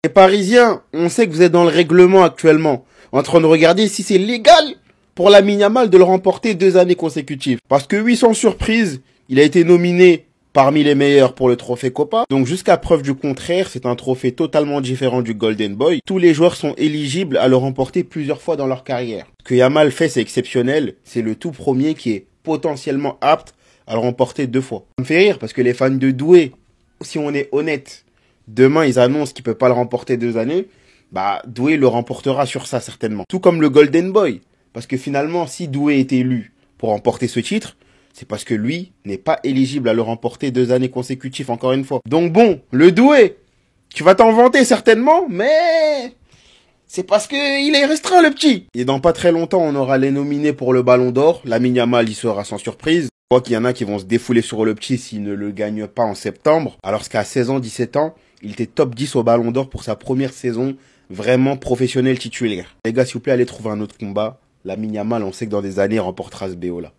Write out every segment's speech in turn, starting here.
Les Parisiens, on sait que vous êtes dans le règlement actuellement, en train de regarder si c'est légal pour Lamine Yamal de le remporter 2 années consécutives. Parce que oui, sans surprise, il a été nominé parmi les meilleurs pour le trophée Copa. Donc jusqu'à preuve du contraire, c'est un trophée totalement différent du Golden Boy. Tous les joueurs sont éligibles à le remporter plusieurs fois dans leur carrière. Ce que Yamal fait, c'est exceptionnel. C'est le tout premier qui est potentiellement apte à le remporter 2 fois. Ça me fait rire parce que les fans de Doué, si on est honnête, demain ils annoncent qu'il peut pas le remporter 2 années, bah Doué le remportera sur ça certainement. Tout comme le Golden Boy. Parce que finalement, si Doué est élu pour remporter ce titre, c'est parce que lui n'est pas éligible à le remporter 2 années consécutives encore une fois. Donc bon, le Doué, tu vas t'en vanter certainement, mais c'est parce que il est restreint le petit. Et dans pas très longtemps, on aura les nominés pour le Ballon d'Or. Lamine Yamal y sera sans surprise. Je crois qu'il y en a qui vont se défouler sur le petit s'il ne le gagne pas en septembre. Alors qu'à 16 ans, 17 ans, il était top 10 au Ballon d'Or pour sa première saison vraiment professionnelle titulaire. Les gars, s'il vous plaît, allez trouver un autre combat. Lamine Yamal, on sait que dans des années, il remportera ce BO là.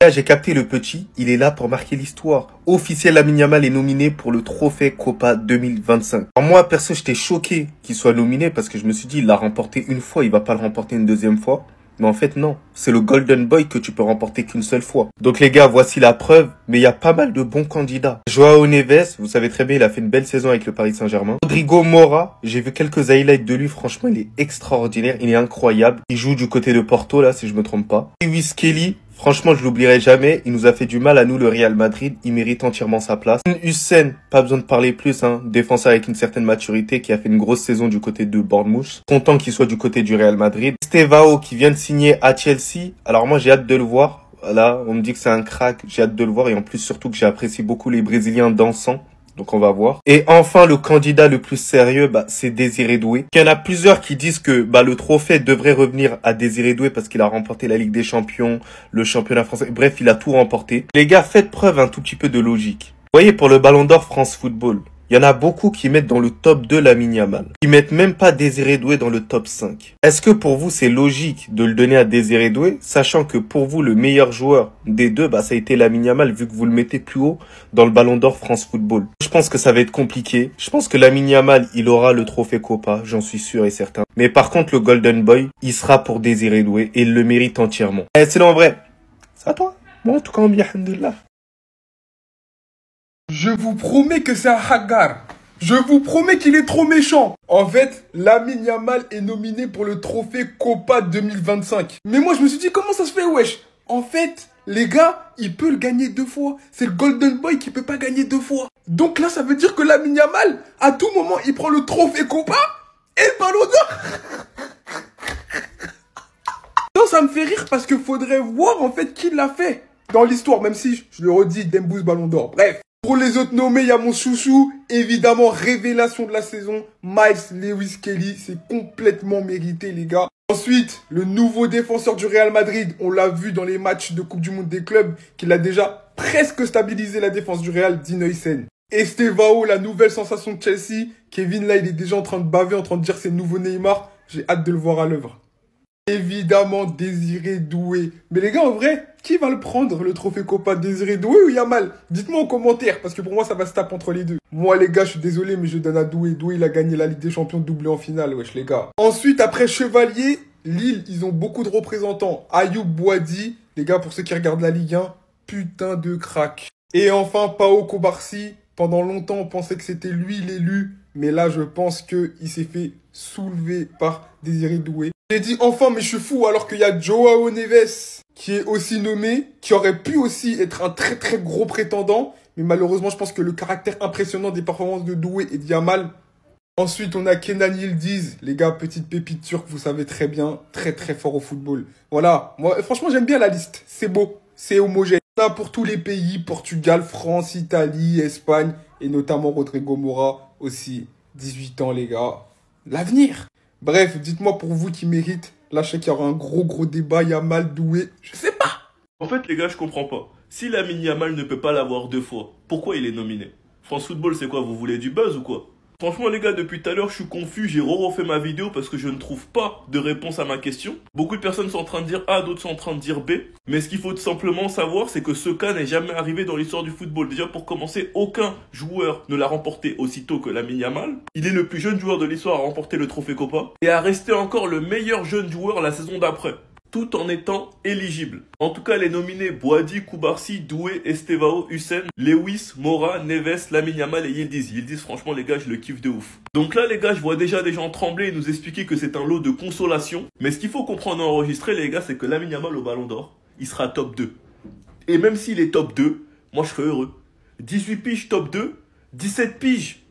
Là, j'ai capté le petit, il est là pour marquer l'histoire. Officiel, Lamine Yamal est nominé pour le trophée Copa 2025. Alors moi, perso, j'étais choqué qu'il soit nominé parce que je me suis dit, il l'a remporté une fois, il va pas le remporter une deuxième fois. Mais en fait, non. C'est le Golden Boy que tu peux remporter qu'une seule fois. Donc les gars, voici la preuve. Mais il y a pas mal de bons candidats. Joao Neves, vous savez très bien, il a fait une belle saison avec le Paris Saint-Germain. Rodrigo Mora, j'ai vu quelques highlights de lui. Franchement, il est extraordinaire. Il est incroyable. Il joue du côté de Porto, là, si je me trompe pas. Lewis Kelly, franchement, je l'oublierai jamais. Il nous a fait du mal à nous, le Real Madrid. Il mérite entièrement sa place. Hussein, pas besoin de parler plus, hein. Défenseur avec une certaine maturité qui a fait une grosse saison du côté de Bournemouth. Content qu'il soit du côté du Real Madrid. Estevao qui vient de signer à Chelsea. Alors moi, j'ai hâte de le voir. Là, on me dit que c'est un crack. J'ai hâte de le voir. Et en plus, surtout que j'apprécie beaucoup les Brésiliens dansants. Donc on va voir. Et enfin, le candidat le plus sérieux, c'est Désiré Doué. Il y en a plusieurs qui disent que le trophée devrait revenir à Désiré Doué parce qu'il a remporté la Ligue des Champions, le championnat français. Bref, il a tout remporté. Les gars, faites preuve un tout petit peu de logique. Vous voyez, pour le Ballon d'Or France Football, il y en a beaucoup qui mettent dans le top 2 Lamine Yamal. Ils mettent même pas Désiré Doué dans le top 5. Est-ce que pour vous, c'est logique de le donner à Désiré Doué, sachant que pour vous, le meilleur joueur des deux, ça a été Lamine Yamal, vu que vous le mettez plus haut dans le Ballon d'Or France Football. Je pense que ça va être compliqué. Je pense que Lamine Yamal, il aura le trophée Copa, j'en suis sûr et certain. Mais par contre, le Golden Boy, il sera pour Désiré Doué et il le mérite entièrement. Et c'est en vrai. C'est à toi. Bon, en tout cas, on bien, alhamdoulilah. Je vous promets que c'est un hagar. Je vous promets qu'il est trop méchant. En fait, Lamine Yamal est nominé pour le trophée Copa 2025. Mais moi, je me suis dit, comment ça se fait, wesh? En fait, les gars, il peut le gagner 2 fois. C'est le Golden Boy qui peut pas gagner 2 fois. Donc là, ça veut dire que Lamine Yamal, à tout moment, il prend le trophée Copa et le Ballon d'Or. Non, ça me fait rire parce qu'il faudrait voir, en fait, qui l'a fait dans l'histoire. Même si, je le redis, Dembouz Ballon d'Or. Bref. Pour les autres nommés, il y a mon chouchou, évidemment, révélation de la saison, Miles Lewis Kelly, c'est complètement mérité, les gars. Ensuite, le nouveau défenseur du Real Madrid, on l'a vu dans les matchs de Coupe du Monde des clubs, qu'il a déjà presque stabilisé la défense du Real, Dean Huijsen. Estevao, la nouvelle sensation de Chelsea, Kevin là, il est déjà en train de baver, en train de dire c'est le nouveau Neymar, j'ai hâte de le voir à l'œuvre. Évidemment, Désiré Doué. Mais les gars, en vrai, qui va le prendre, le trophée Copa, Désiré Doué ou Yamal? Dites-moi en commentaire, parce que pour moi, ça va se taper entre les deux. Moi, les gars, je suis désolé, mais je donne à Doué. Doué, il a gagné la Ligue des Champions doublé en finale, wesh, les gars. Ensuite, après Chevalier, Lille, ils ont beaucoup de représentants. Ayoub Boadi, les gars, pour ceux qui regardent la Ligue 1, putain de crack. Et enfin, Pao Kobarsi. Pendant longtemps, on pensait que c'était lui l'élu. Mais là, je pense qu'il s'est fait soulever par Désiré Doué. J'ai dit enfin, mais je suis fou, alors qu'il y a Joao Neves qui est aussi nommé, qui aurait pu aussi être un très très gros prétendant. Mais malheureusement, je pense que le caractère impressionnant des performances de Doué et de Yamal. Ensuite, on a Kenan Yildiz, les gars, petite pépite turque, vous savez très bien, très très fort au football. Voilà, moi franchement, j'aime bien la liste, c'est beau, c'est homogène. Ça pour tous les pays, Portugal, France, Italie, Espagne, et notamment Rodrigo Mora, aussi 18 ans les gars. L'avenir. Bref, dites-moi pour vous qui mérite. Là, je sais qu'il y aura un gros débat. Yamal, Doué, je sais pas. En fait, les gars, je comprends pas. Si Lamine Yamal ne peut pas l'avoir 2 fois, pourquoi il est nominé? France Football, c'est quoi? Vous voulez du buzz ou quoi? Franchement les gars, depuis tout à l'heure je suis confus, j'ai refait ma vidéo parce que je ne trouve pas de réponse à ma question. Beaucoup de personnes sont en train de dire A, d'autres sont en train de dire B. Mais ce qu'il faut tout simplement savoir, c'est que ce cas n'est jamais arrivé dans l'histoire du football. Déjà pour commencer, aucun joueur ne l'a remporté aussitôt que Lamine Yamal. Il est le plus jeune joueur de l'histoire à remporter le trophée Copa et à rester encore le meilleur jeune joueur la saison d'après, tout en étant éligible. En tout cas, les nominés Boadi, Koubarsi, Doué, Estevao, Hussein, Lewis, Mora, Neves, Lamine Yamal et Yildiz. Yildiz, franchement les gars, je le kiffe de ouf. Donc là les gars, je vois déjà des gens trembler et nous expliquer que c'est un lot de consolation. Mais ce qu'il faut comprendre et enregistrer les gars, c'est que Lamine Yamal au Ballon d'Or, il sera top 2. Et même s'il est top 2, moi je serai heureux. 18 piges top 2, 17 piges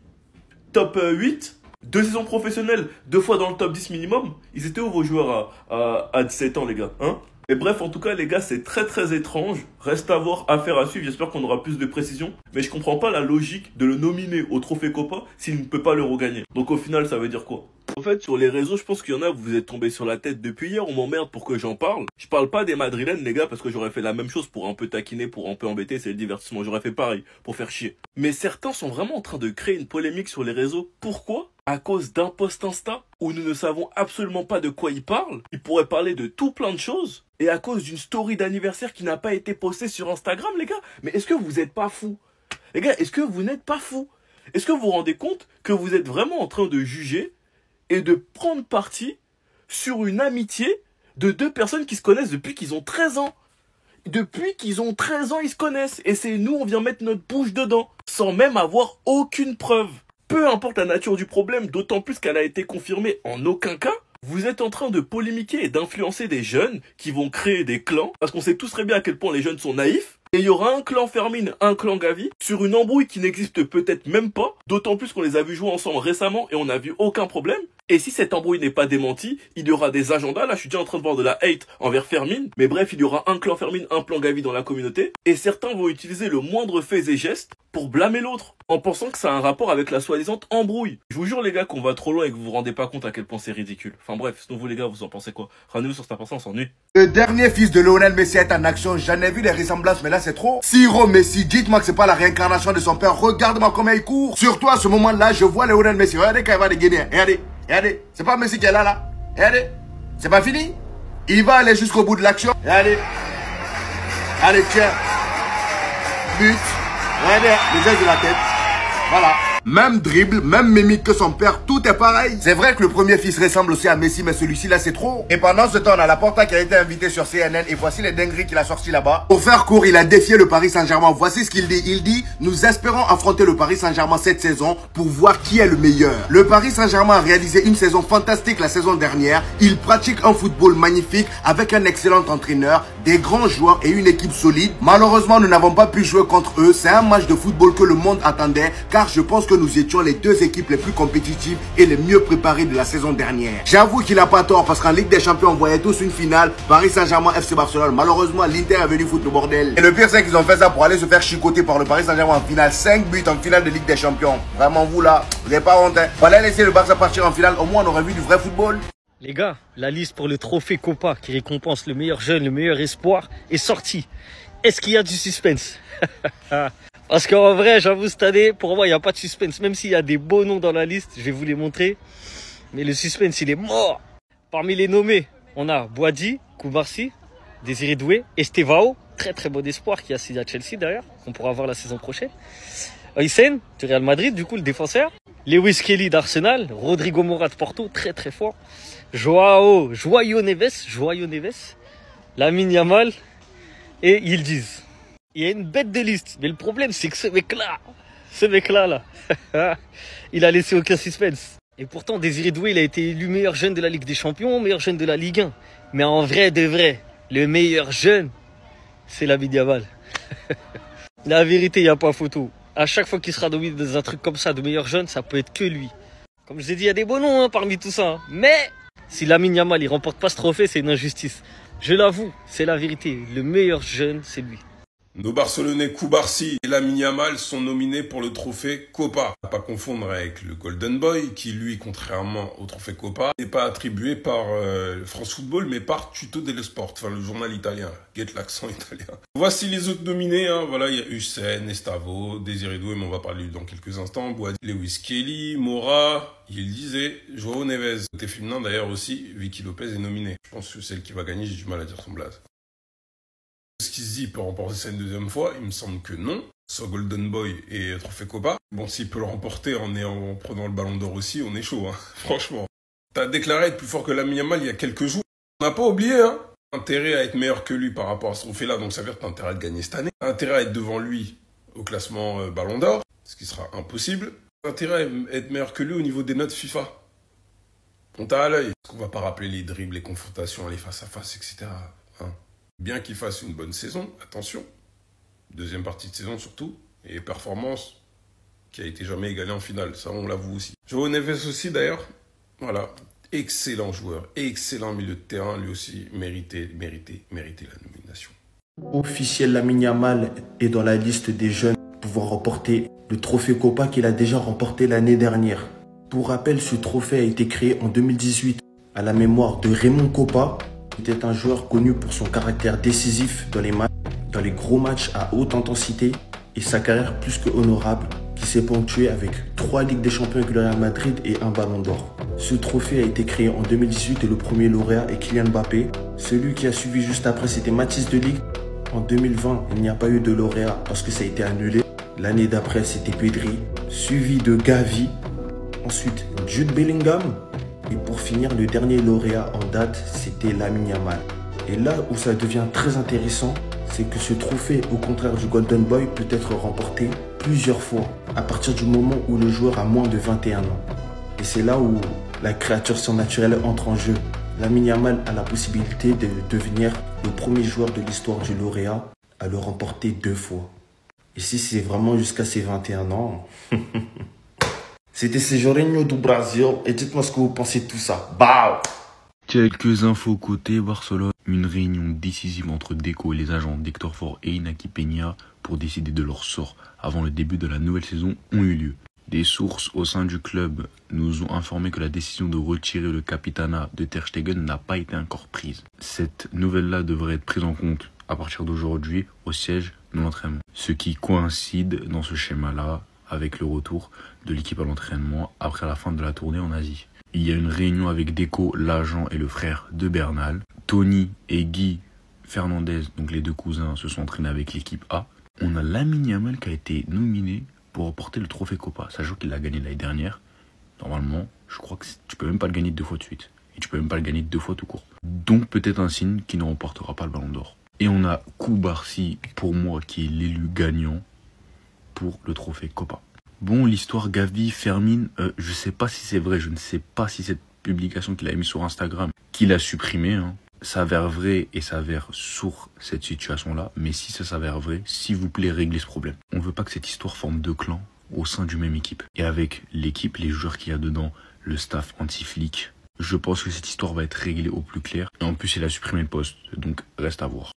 top 8, 2 saisons professionnelles, 2 fois dans le top 10 minimum. Ils étaient où vos joueurs à 17 ans les gars, hein? Et bref, en tout cas les gars, c'est très étrange. Reste à voir, affaire à suivre, j'espère qu'on aura plus de précision. Mais je comprends pas la logique de le nominer au trophée Copa s'il ne peut pas le regagner. Donc au final, ça veut dire quoi? En fait, sur les réseaux, je pense qu'il y en a, vous êtes tombés sur la tête depuis hier, on m'emmerde pour que j'en parle. Je parle pas des Madrilènes, les gars, parce que j'aurais fait la même chose pour un peu taquiner, pour un peu embêter, c'est le divertissement. J'aurais fait pareil, pour faire chier. Mais certains sont vraiment en train de créer une polémique sur les réseaux. Pourquoi? À cause d'un post Insta où nous ne savons absolument pas de quoi ils parlent. Ils pourraient parler de tout plein de choses. Et à cause d'une story d'anniversaire qui n'a pas été postée sur Instagram, les gars. Mais est-ce que vous êtes pas fous? Les gars, est-ce que vous n'êtes pas fous? Est-ce que vous vous rendez compte que vous êtes vraiment en train de juger et de prendre parti sur une amitié de 2 personnes qui se connaissent depuis qu'ils ont 13 ans. Depuis qu'ils ont 13 ans, ils se connaissent. Et c'est nous, on vient mettre notre bouche dedans, sans même avoir aucune preuve. Peu importe la nature du problème, d'autant plus qu'elle a été confirmée en aucun cas, vous êtes en train de polémiquer et d'influencer des jeunes qui vont créer des clans, parce qu'on sait tous très bien à quel point les jeunes sont naïfs. Et il y aura un clan Fermine, un clan Gavi, sur une embrouille qui n'existe peut-être même pas, d'autant plus qu'on les a vus jouer ensemble récemment et on n'a vu aucun problème. Et si cette embrouille n'est pas démentie, il y aura des agendas, là je suis déjà en train de voir de la hate envers Fermine, mais bref, il y aura un clan Fermine, un clan Gavi dans la communauté, et certains vont utiliser le moindre fait et geste pour blâmer l'autre, en pensant que ça a un rapport avec la soi-disant embrouille. Je vous jure les gars qu'on va trop loin et que vous vous rendez pas compte à quel point c'est ridicule. Enfin bref, sinon vous les gars, vous en pensez quoi? Rendez-vous sur Star on s'ennuie. Le dernier fils de Lionel Messi est en action, j'en ai vu des ressemblances, mais là c'est trop. Siro Messi, dites-moi que c'est pas la réincarnation de son père, regarde-moi comment il court. Surtout à ce moment-là, je vois Lionel Messi, regardez quand il va les Guinéens, regardez. Regardez, c'est pas Messi qui est là. Regardez, c'est pas fini. Il va aller jusqu'au bout de l'action. Regardez. Allez, tiens. But. Regardez, le geste de la tête. Voilà. Même dribble, même mimique que son père, tout est pareil. C'est vrai que le premier fils ressemble aussi à Messi, mais celui-ci là c'est trop. Et pendant ce temps, on a Laporta qui a été invité sur CNN et voici les dingueries qu'il a sorties là-bas. Pour faire court, il a défié le Paris Saint-Germain. Voici ce qu'il dit. Il dit, nous espérons affronter le Paris Saint-Germain cette saison pour voir qui est le meilleur. Le Paris Saint-Germain a réalisé une saison fantastique la saison dernière. Il pratique un football magnifique avec un excellent entraîneur, des grands joueurs et une équipe solide. Malheureusement, nous n'avons pas pu jouer contre eux. C'est un match de football que le monde attendait car je pense que nous étions les 2 équipes les plus compétitives et les mieux préparées de la saison dernière. J'avoue qu'il n'a pas tort parce qu'en Ligue des Champions, on voyait tous une finale, Paris Saint-Germain, FC Barcelone. Malheureusement, l'Inter est venu foutre le bordel. Et le pire, c'est qu'ils ont fait ça pour aller se faire chicoter par le Paris Saint-Germain en finale. 5 buts en finale de Ligue des Champions. Vraiment, vous là, vous n'avez pas honte. Hein. Fallait laisser le Barça partir en finale. Au moins, on aurait vu du vrai football. Les gars, la liste pour le trophée Copa qui récompense le meilleur jeune, le meilleur espoir est sortie. Est-ce qu'il y a du suspense? Parce qu'en vrai, j'avoue, cette année, pour moi, il n'y a pas de suspense. Même s'il y a des beaux noms dans la liste, je vais vous les montrer. Mais le suspense, il est mort. Parmi les nommés, on a Boadi, Koubarsi, Désiré Doué, Estevao, très bon espoir qui a signé à Chelsea d'ailleurs, qu'on pourra voir la saison prochaine. Hussein, du Real Madrid, du coup, le défenseur. Lewis Kelly d'Arsenal, Rodrigo Mora de Porto, très fort. Joao Neves, Lamine Yamal et Yildiz. Il y a une bête de liste, mais le problème c'est que ce mec-là là, il a laissé aucun suspense. Et pourtant Désiré Doué, il a été élu meilleur jeune de la Ligue des Champions, meilleur jeune de la Ligue 1. Mais en vrai de vrai, le meilleur jeune, c'est Lamine Yamal. La vérité, il n'y a pas photo. À chaque fois qu'il sera nominé dans un truc comme ça de meilleur jeune, ça peut être que lui. Comme je l'ai dit, il y a des beaux noms parmi tout ça. Mais si Lamine Yamal il remporte pas ce trophée, c'est une injustice. Je l'avoue, c'est la vérité. Le meilleur jeune, c'est lui. Nos Barcelonais Koubarsi et Lamine Yamal sont nominés pour le trophée Copa. À pas confondre avec le Golden Boy, qui lui, contrairement au trophée Copa, n'est pas attribué par France Football, mais par Tutto dello Sport, enfin le journal italien. Get l'accent italien. Voici les autres nominés, hein. Voilà, il y a Hussein, Estavo, Désiré Doué, mais on va parler dans quelques instants, Boadi, Lewis Kelly, Mora, il disait, Joao Neves. Côté féminin d'ailleurs aussi, Vicky Lopez est nominée. Je pense que celle qui va gagner, j'ai du mal à dire son blaze. Ce qui se dit, il peut remporter ça une deuxième fois, il me semble que non. Soit Golden Boy et Trophée Copa. Bon, s'il peut le remporter en prenant le ballon d'or aussi, on est chaud, hein. Franchement. T'as déclaré être plus fort que Lamine Yamal il y a quelques jours. On n'a pas oublié, hein. Intérêt à être meilleur que lui par rapport à ce trophée-là, donc ça veut dire que t'as intérêt à le gagner cette année. Intérêt à être devant lui au classement ballon d'or, ce qui sera impossible. Intérêt à être meilleur que lui au niveau des notes FIFA. On t'a à l'œil. Est-ce qu'on va pas rappeler les dribbles, les confrontations, les face-à-face, etc. Hein. Bien qu'il fasse une bonne saison, attention, deuxième partie de saison surtout, et performance qui a été jamais égalée en finale, ça on l'avoue aussi. Joao Neves aussi d'ailleurs, voilà, excellent joueur, excellent milieu de terrain, lui aussi méritait la nomination. Officiel, Lamine Yamal est dans la liste des jeunes pouvant remporter le trophée Copa qu'il a déjà remporté l'année dernière. Pour rappel, ce trophée a été créé en 2018 à la mémoire de Raymond Kopa. C'était un joueur connu pour son caractère décisif dans les gros matchs à haute intensité et sa carrière plus que honorable qui s'est ponctuée avec 3 Ligues des Champions avec le Real Madrid et un Ballon d'Or. Ce trophée a été créé en 2018 et le premier lauréat est Kylian Mbappé. Celui qui a suivi juste après, c'était Mathys de Ligt. En 2020, il n'y a pas eu de lauréat parce que ça a été annulé. L'année d'après, c'était Pedri, suivi de Gavi. Ensuite, Jude Bellingham. Et pour finir, le dernier lauréat en date, c'était Lamine Yamal. Et là où ça devient très intéressant, c'est que ce trophée, au contraire du Golden Boy, peut être remporté plusieurs fois, à partir du moment où le joueur a moins de 21 ans. Et c'est là où la créature surnaturelle entre en jeu. Lamine Yamal a la possibilité de devenir le premier joueur de l'histoire du lauréat à le remporter 2 fois. Et si c'est vraiment jusqu'à ses 21 ans... C'était Sejorinho du Brasil et dites-moi ce que vous pensez de tout ça. Bao! Quelques infos côté Barcelone. Une réunion décisive entre Deco et les agents d'Hector Ford et Inaki Peña pour décider de leur sort avant le début de la nouvelle saison ont eu lieu. Des sources au sein du club nous ont informé que la décision de retirer le capitana de Ter Stegen n'a pas été encore prise. Cette nouvelle-là devrait être prise en compte à partir d'aujourd'hui au siège de l'entraînement. Ce qui coïncide dans ce schéma-là avec le retour de l'équipe à l'entraînement après la fin de la tournée en Asie. Il y a une réunion avec Deco, l'agent et le frère de Bernal. Tony et Guy Fernandez, donc les 2 cousins, se sont entraînés avec l'équipe A. On a Lamine Yamal qui a été nominé pour remporter le trophée Copa, sachant qu'il l'a gagné l'année dernière. Normalement, je crois que tu peux même pas le gagner 2 fois de suite. Et tu peux même pas le gagner 2 fois tout court. Donc peut-être un signe qu'il ne remportera pas le Ballon d'Or. Et on a Koubarsi, pour moi, qui est l'élu gagnant pour le trophée Copa. Bon, l'histoire Gavi, Fermin, je sais pas si c'est vrai, je ne sais pas si cette publication qu'il a mise sur Instagram, qu'il a supprimée, hein, s'avère vrai et s'avère sur cette situation-là. Mais si ça s'avère vrai, s'il vous plaît, réglez ce problème. On veut pas que cette histoire forme 2 clans au sein d'une même équipe. Et avec l'équipe, les joueurs qu'il y a dedans, le staff anti-flic, je pense que cette histoire va être réglée au plus clair. Et en plus, il a supprimé le post, donc reste à voir.